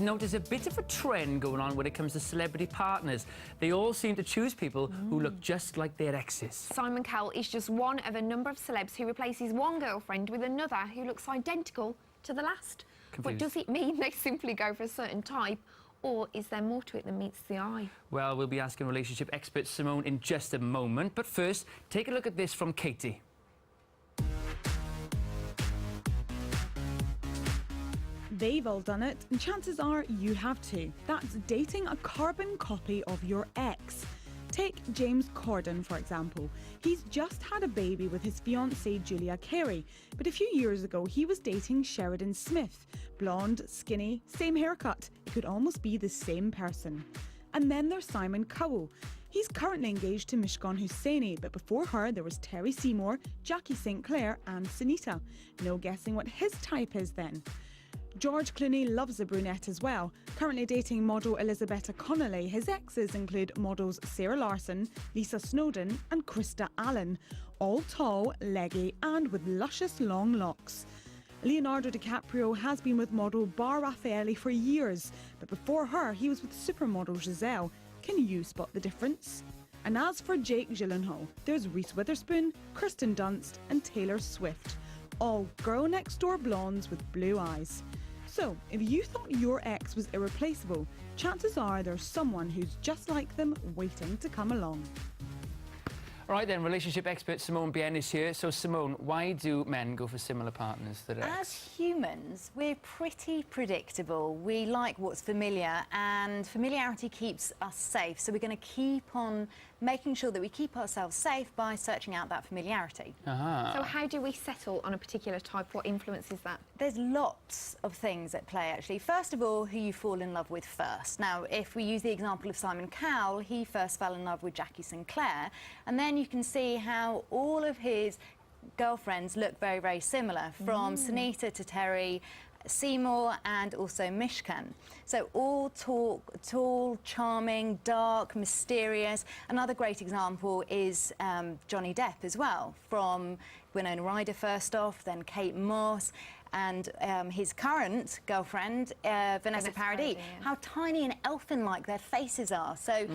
noticed a bit of a trend going on when it comes to celebrity partners. They all seem to choose people who look just like their exes. Simon Cowell is just one of a number of celebs who replaces one girlfriend with another who looks identical to the last. But does it mean they simply go for a certain type, or is there more to it than meets the eye? Well, we'll be asking relationship expert Simone in just a moment. But first, take a look at this from Katie. They've all done it, and chances are you have too. That's dating a carbon copy of your ex. Take James Corden, for example. He's just had a baby with his fiancée Julia Carey, but a few years ago he was dating Sheridan Smith. Blonde, skinny, same haircut. It could almost be the same person. And then there's Simon Cowell. He's currently engaged to Mishkan Husseini, but before her there was Terry Seymour, Jackie St. Clair and Sunita. No guessing what his type is then. George Clooney loves a brunette as well. Currently dating model Elisabetta Connolly, his exes include models Sarah Larson, Lisa Snowdon and Krista Allen. All tall, leggy and with luscious long locks. Leonardo DiCaprio has been with model Bar Raffaelli for years, but before her he was with supermodel Giselle. Can you spot the difference? And as for Jake Gyllenhaal, there's Reese Witherspoon, Kirsten Dunst and Taylor Swift. All girl-next-door blondes with blue eyes. So, if you thought your ex was irreplaceable, chances are there's someone who's just like them waiting to come along. All right then, relationship expert Simone Bien is here. So Simone, why do men go for similar partners to their ex? As humans, we're pretty predictable. We like what's familiar, and familiarity keeps us safe. So we're going to keep on making sure that we keep ourselves safe by searching out that familiarity. So how do we settle on a particular type? What influences that? There's lots of things at play, actually. First of all, who you fall in love with first. Now, if we use the example of Simon Cowell, he first fell in love with Jackie St. Clair, and then you can see how all of his girlfriends look very, very similar, from Sunita to Terry Seymour and also Mishkan. So all tall, charming, dark, mysterious. Another great example is Johnny Depp as well, from Winona Ryder first off, then Kate Moss, and his current girlfriend, Vanessa Paradis. Yeah. How tiny and elfin-like their faces are. So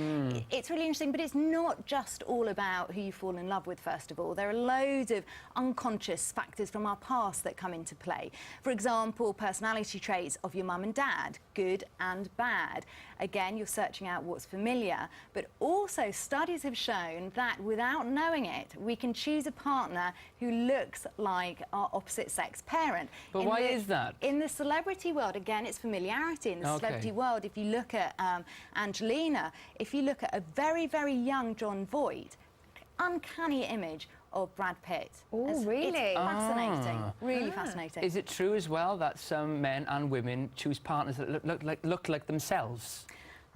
it's really interesting, but it's not just all about who you fall in love with, first of all. There are loads of unconscious factors from our past that come into play. For example, personality traits of your mum and dad, good and bad. Again, you're searching out what's familiar, but also studies have shown that without knowing it, we can choose a partner who looks like our opposite sex parent. But why is that? In the celebrity world, again, it's familiarity. In the celebrity world, if you look at Angelina, if you look at a very, very young Jon Voight, uncanny image of Brad Pitt. Oh, really? It's fascinating. Really fascinating. Is it true as well that some men and women choose partners that look like themselves?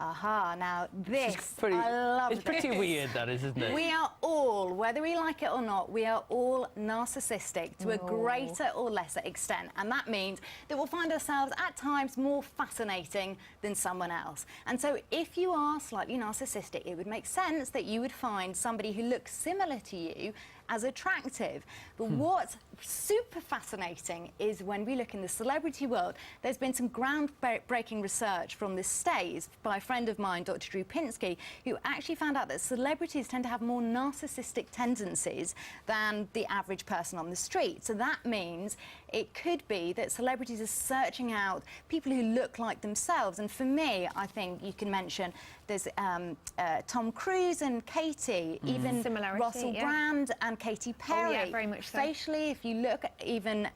Aha, now this, Pretty, I love it's pretty weird, that is, isn't it? We are all, whether we like it or not, we are all narcissistic to a greater or lesser extent. And that means that we'll find ourselves at times more fascinating than someone else. And so if you are slightly narcissistic, it would make sense that you would find somebody who looks similar to you as attractive. But what's super fascinating is when we look in the celebrity world, there's been some groundbreaking research from the States by a friend of mine, Dr. Drew Pinsky, who actually found out that celebrities tend to have more narcissistic tendencies than the average person on the street. So that means it could be that celebrities are searching out people who look like themselves. And for me, I think you can mention there's Tom Cruise and Katie, even Russell Brand and Katy Perry. Oh, yeah, very much so. Facially, if you look at even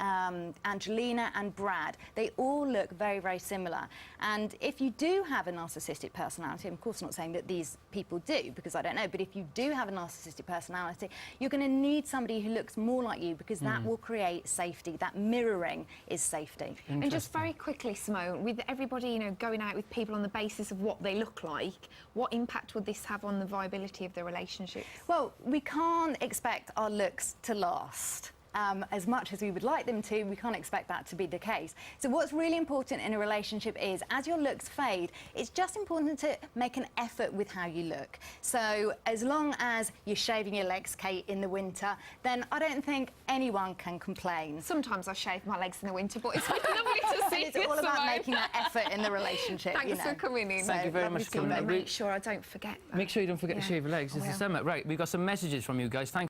Angelina and Brad, they all look very, very similar. And if you do have a narcissistic personality, I'm of course not saying that these people do, because I don't know, but if you do have a narcissistic personality, you're going to need somebody who looks more like you, because that will create safety. That mirroring is safety. And just very quickly, Simone, with everybody, you know, going out with people on the basis of what they look like, what impact would this have on the viability of the relationship? Well, we can't expect our looks to last. as much as we would like them to, we can't expect that to be the case. So what's really important in a relationship is, as your looks fade, it's just important to make an effort with how you look. So as long as you're shaving your legs, Kate, in the winter, then I don't think anyone can complain. Sometimes I shave my legs in the winter, but it's really lovely to see It's you, all about Simone. making that effort in the relationship. Thanks you know. for coming in. Thank you very much for coming I'm in. going to make sure I don't forget that. Make sure you don't forget to shave your legs. It's the summer. Right, we've got some messages from you guys. Thank